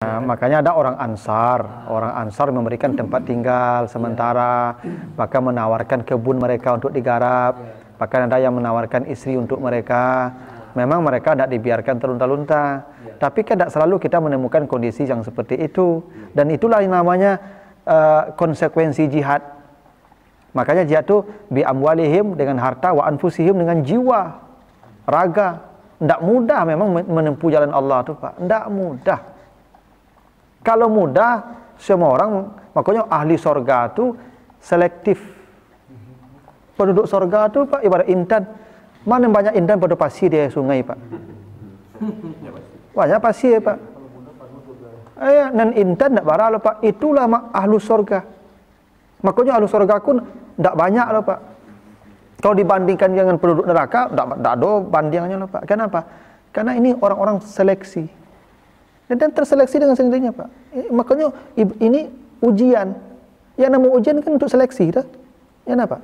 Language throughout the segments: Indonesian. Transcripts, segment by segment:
Nah, makanya ada orang Ansar memberikan tempat tinggal sementara, bahkan menawarkan kebun mereka untuk digarap, bahkan ada yang menawarkan istri untuk mereka. Memang mereka tidak dibiarkan terlunta-lunta, tapi kan tidak selalu kita menemukan kondisi yang seperti itu, dan itulah yang namanya konsekuensi jihad. Makanya jihad itu bi amwalihim dengan harta, wa anfusihim dengan jiwa, raga. Tidak mudah memang menempuh jalan Allah itu, Pak. Tidak mudah. Kalau mudah, semua orang, makanya ahli sorga itu selektif. Penduduk sorga itu, Pak, ibarat intan. Mana banyak intan pada pasir di sungai, Pak? Banyak pasir, Pak. Dan intan tidak barang, Pak. Itulah ahli sorga. Makanya ahli sorga pun tidak banyak, Pak. Kalau dibandingkan dengan penduduk neraka, tidak ada bandingannya, Pak. Kenapa? Karena ini orang-orang seleksi. Dan terseleksi dengan sendirinya, Pak. Makanya ini ujian. Yang namanya ujian kan untuk seleksi, dah. Ya, apa?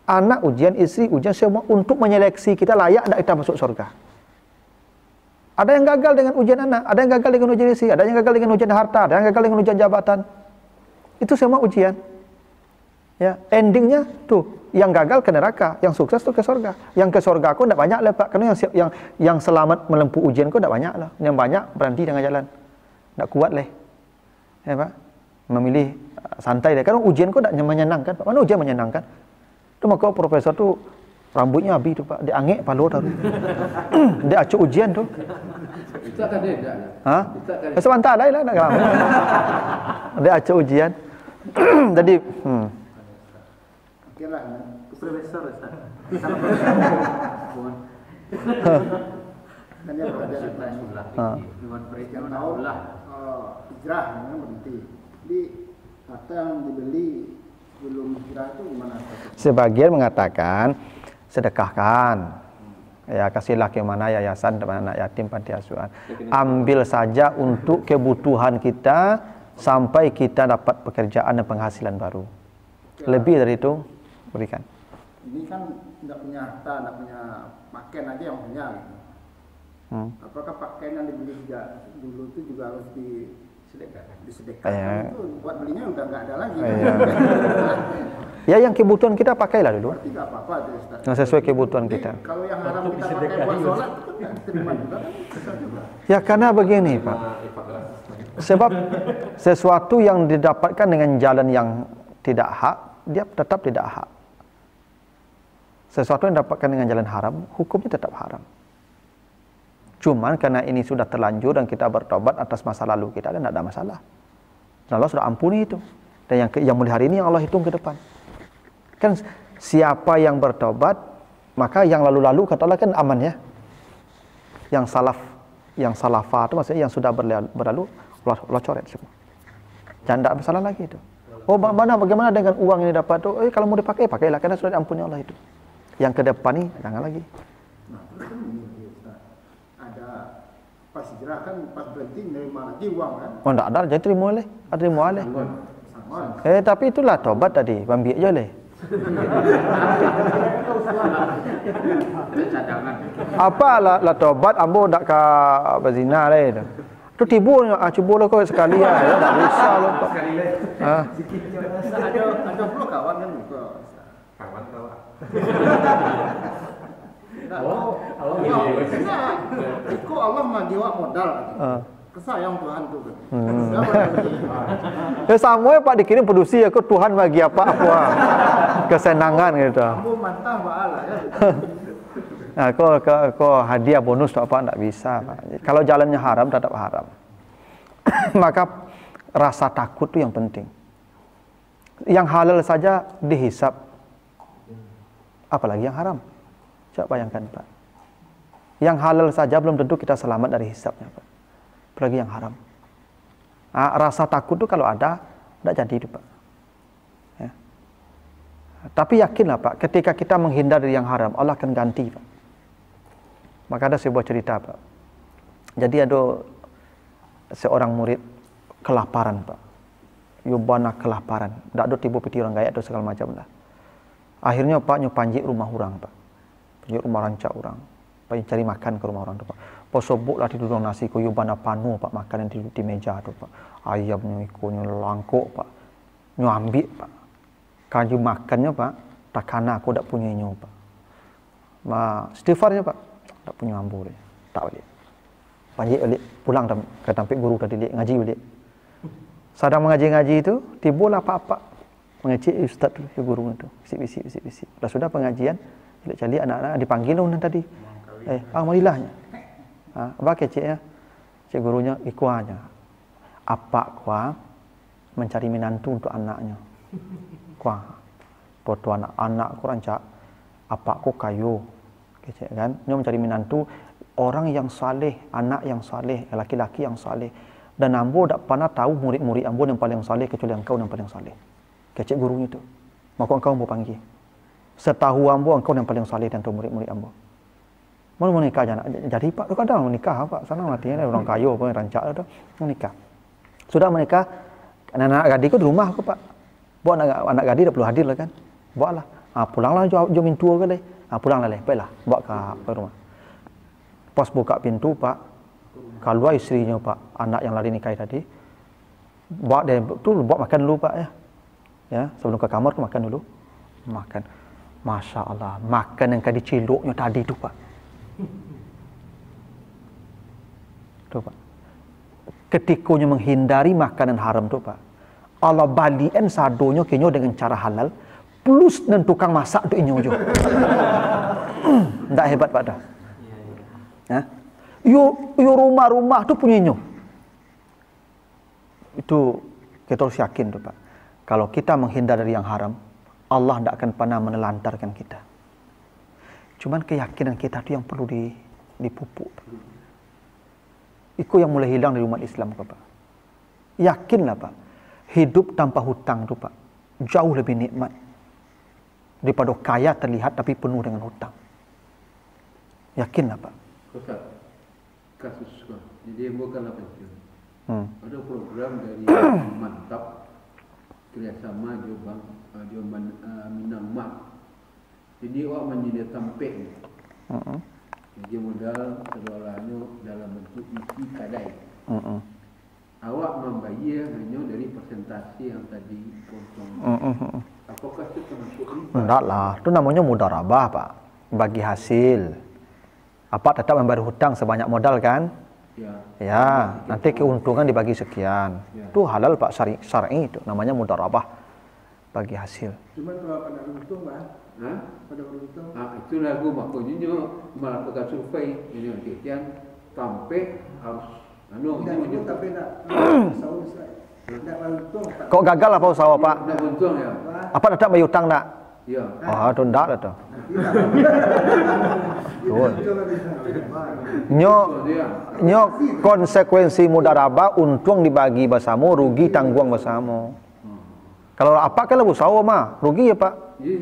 Anak ujian, istri ujian, semua untuk menyeleksi kita layak tidak kita masuk surga. Ada yang gagal dengan ujian anak, ada yang gagal dengan ujian istri, ada yang gagal dengan ujian harta, ada yang gagal dengan ujian jabatan. Itu semua ujian. Ya, endingnya tuh, yang gagal ke neraka, yang sukses tuh ke surga. Yang ke surga aku tidak banyak lah, Pak. Karena yang selamat menempuh ujian ku tidak banyak lah. Yang banyak berhenti dengan jalan. Tidak kuat lah. Ya, Pak. Memilih santai deh. Karena ujian ku tidak menyenangkan, Pak. Mana ujian menyenangkan? Itu maka profesor tuh rambutnya habis tuh, Pak. Dia angek palu taruh. Dia acuk ujian tuh. Itu akan dia. Hah? Sebentar lah nak lama. Dia acuk ujian. Jadi kira profesor Ustaz. Dan yang berada dengan peristiwa hijrah memang berhenti. Jadi harta yang dibeli sebelum hijrah itu gimana? Sebagian mengatakan sedekahkan. Ya, kasihlah ke mana yayasan anak yatim panti asuhan. Ambil saja untuk kebutuhan kita sampai kita dapat pekerjaan dan penghasilan baru. Lebih dari itu berikan. Ini kan tidak punya harta, tidak punya pakaian aja yang punya. Gitu. Apakah pakaian yang dibeli dulu itu juga harus disedekahkan? Itu buat belinya udah nggak ada lagi. Ya, yang kebutuhan kita pakailah dulu. Berarti nggak apa-apa itu, Ustaz. Yang sesuai kebutuhan kita. Kalau yang haram kita pakai buat sholat itu kan diterima juga kan? Susah juga. Ya, karena begini, Pak. Sebab sesuatu yang didapatkan dengan jalan yang tidak hak, dia tetap tidak hak. Sesuatu yang didapatkan dengan jalan haram, hukumnya tetap haram. Cuman karena ini sudah terlanjur dan kita bertobat atas masa lalu kita, dan tidak ada masalah. Dan Allah sudah ampuni itu. Dan yang mulai hari ini yang Allah hitung ke depan. Kan siapa yang bertobat, maka yang lalu-lalu kata Allah kan aman ya. Yang salafah itu maksudnya yang sudah berlalu, Allah coret semua. Jangan ada masalah lagi itu. Oh, bagaimana dengan uang yang dapat tuh? Kalau mau dipakai, pakailah karena sudah diampuni Allah itu. Yang ke depan nih jangan lagi. Nah, terus kan ini Ustaz. Ada pas hijrah kan pas berhenti nerima lagi uang kan? Oh, enggak ada, jadi terima oleh. Terima oleh. Tapi itulah tobat tadi, ambil aja oleh. Apa lah tobat ambo ndak ka berzina lah itu. Tu tibu cuba lah kau sekali ya. Tak bisa lah Pak. Ada pula kawan kan juga. Kawan. Itu Allah menjiwa modal. Kesayang Tuhan tuh. Sama Pak dikirim produksi aku Tuhan bagi apa kesenangan gitu. Kamu mantah ba'ala ya. Nah, kau hadiah bonus atau apa enggak bisa, Pak. Kalau jalannya haram tetap haram. Maka rasa takut itu yang penting. Yang halal saja dihisap. Apalagi yang haram. Coba bayangkan, Pak. Yang halal saja belum tentu kita selamat dari hisapnya, Pak. Apalagi yang haram. Nah, rasa takut itu kalau ada, tidak jadi itu, Pak. Ya. Tapi yakinlah, Pak, ketika kita menghindar dari yang haram, Allah akan ganti, Pak. Maka ada sebuah cerita, Pak. Jadi ada seorang murid kelaparan, Pak. Yubana kelaparan. Tak ada tiba piti orang gaya atau segala macam lah. Akhirnya Pak nyopanjik rumah orang, Pak. Panjik rumah rancak orang. Pak cari makan ke rumah orang, Pak. Posobuk lah tidur nasi koyo bana panu Pak, makanan di meja tu Pak. Ayamnya ikonnya langkuk Pak. Nyo ambil Pak. Kaju makannya Pak, takana aku dak punya nyo Pak. Istighfarnya Pak, dak punya ambo dia. Tak balik. Balik pulang ke tampik guru tadi ngaji balik. Sedang mengaji-ngaji itu, tibalah Pak mengecek ustaz tu, guru itu. Bisik-bisik. Dah sudah pengajian, cari anak-anak dipanggil orang tadi. Alhamdulillahnya. Apa keceknya? Cik gurunya ikuanya. Apa kuah mencari menantu untuk anaknya. Kuah. Foto anak-anak kurang cak. Apa ku kayu. Kecek kan? Nyo mencari menantu orang yang saleh, anak yang saleh, laki-laki yang saleh. Dan ambo tak pernah tahu murid-murid ambo yang paling saleh kecuali engkau yang paling saleh. Kecek gurunya tu. Maka engkau ambo panggil. Setahu ambo engkau yang paling saleh dan murid-murid ambo. Mau menikah aja, jadi Pak, kadang menikah Pak, sana matinya orang kayu apa rancak itu menikah. Sudah menikah, anak gadis ke di rumah ke Pak. Buat anak gadis dah perlu hadir lah kan. Buatlah. Pulanglah jom pintu ke leh. Pulanglah leh, baiklah, buat ke rumah. Pas buka pintu Pak, keluar istrinya Pak, anak yang lari nikah tadi. Buat dia betul, buat makan dulu Pak ya. Ya, sebelum ke kamar tu makan dulu. Makan. Masya Allah, makan yang kadi ciluknya tadi tu Pak. Tu Pak. Ketikanya menghindari makanan haram tu Pak. Allah balikan sadonya kenyo dengan cara halal plus dan tukang masak tu inyo jo. Ndak hebat Pak dah. Ya. Yo rumah-rumah tu punya inyo. Itu kita harus yakin tu Pak. Kalau kita menghindar dari yang haram, Allah tidak akan pernah menelantarkan kita. Cuman keyakinan kita tu yang perlu dipupuk. Itu yang mulai hilang dari umat Islam Pak. Yakinlah Pak, hidup tanpa hutang tu Pak jauh lebih nikmat daripada kaya terlihat tapi penuh dengan hutang. Yakinlah Pak. Ustaz, kasus jadi bukanlah pensiun. Ada program dari Mantap kerjasama Jombang Minang Mak. Jadi orang menjadi tampik. Jadi modal seluruhnya dalam bentuk isi kadai. Awak membayar hanya dari persentase yang tadi potong. Apakah itu termasuk riba? Enggak lah, itu namanya mudarabah Pak. Bagi hasil. Apa tetap membayar hutang sebanyak modal kan? Ya, nanti keuntungan dibagi sekian. Itu halal Pak, syar'i itu namanya mudarabah bagi hasil. Cuma kalau pada untung Pak, pada untung. Itu lagu makanya melakukan survei ini sekian sampai harus ini tapi nak sahur tidak untung. Kok gagal apa usaha Pak? Tidak untung ya. Apa tetap bayar hutang tak? Ya. Itu enggak lah tu. Nyo konsekuensi mudarabah, untung dibagi bersama, rugi tanggung bersama. Kalau apa kan lebih usaha mah, rugi ya Pak. Jadi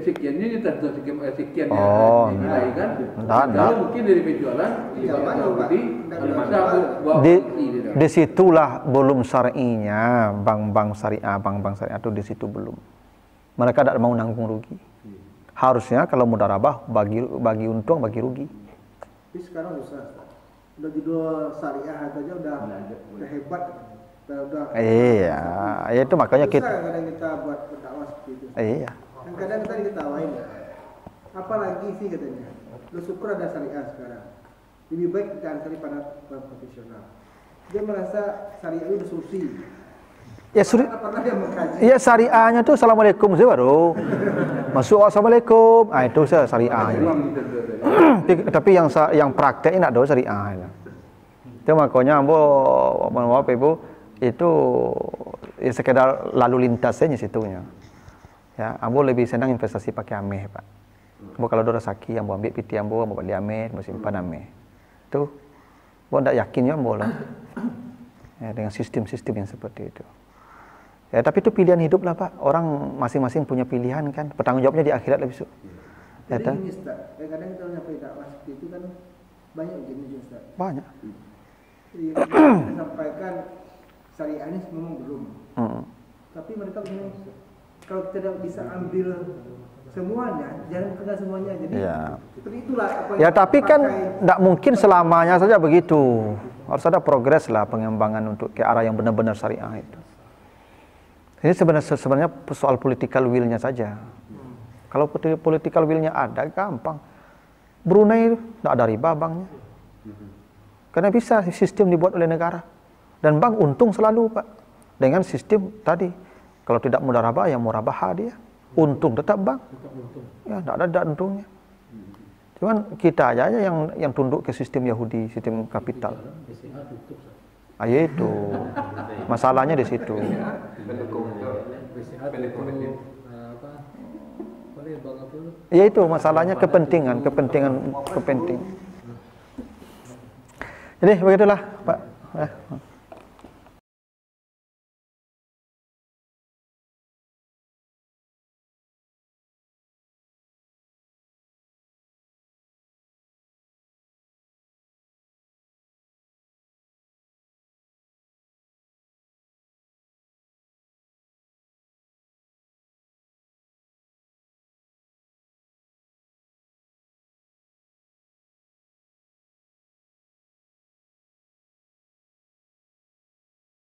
sekiannya ini tentu sekian nilai kan. Enggak. Mungkin dari penjualan di situlah belum syar'inya bank-bank syariah itu di situ belum. Mereka tidak mau nanggung rugi. Harusnya kalau mudarabah bagi untung, bagi rugi. Tapi sekarang udah judul syariah aja udah hebat. Iya, itu makanya kita. Kadang kita buat dakwah seperti itu. Iya. Dan kadang kita diketawain. Apalagi sih katanya. Lu syukur ada syariah sekarang. Lebih baik kita cari pada profesional. Dia merasa syariah itu udah suci. Ya ya syariahnya tuh assalamualaikum sih baru masuk assalamualaikum, itu syariahnya. Tapi yang praktek ini ada syariahnya. Itu makanya maaf Ibu itu ya sekedar lalu lintasnya situnya. Ya, ambo lebih senang investasi pakai ameh Pak. Ambo kalau ada rezeki ambo ambil piti ambo beli ameh, ambo simpan ameh. Itu ambo ndak yakin ya ambo lah. Ya, dengan sistem-sistem yang seperti itu. Ya, tapi itu pilihan hidup lah Pak. Orang masing-masing punya pilihan kan. Bertanggung jawabnya di akhirat lah besok. Jadi ini Ustaz, kadang kita nyampe dakwah seperti itu kan banyak jenis Ustaz. Banyak. Jadi kita sampaikan syariah ini memang belum. Tapi mereka punya kalau tidak bisa ambil semuanya, jangan kena semuanya. Jadi Ya. seperti itulah apa Ya yang tapi kan dipakai. tidak mungkin selamanya saja begitu. Harus ada progres lah pengembangan untuk ke arah yang benar-benar syariah itu. Ini sebenarnya soal political will-nya saja. Kalau political will-nya ada, gampang. Brunei tidak ada riba banknya. Karena bisa sistem dibuat oleh negara. Dan bank untung selalu, Pak. Dengan sistem tadi. Kalau tidak mudharabah, ya murabahah dia. Untung tetap bank. Ya, tidak ada untungnya. Cuman kita aja yang tunduk ke sistem Yahudi, sistem kapital. Itu masalahnya di situ. Ya itu masalahnya kepentingan. Jadi begitulah, Pak.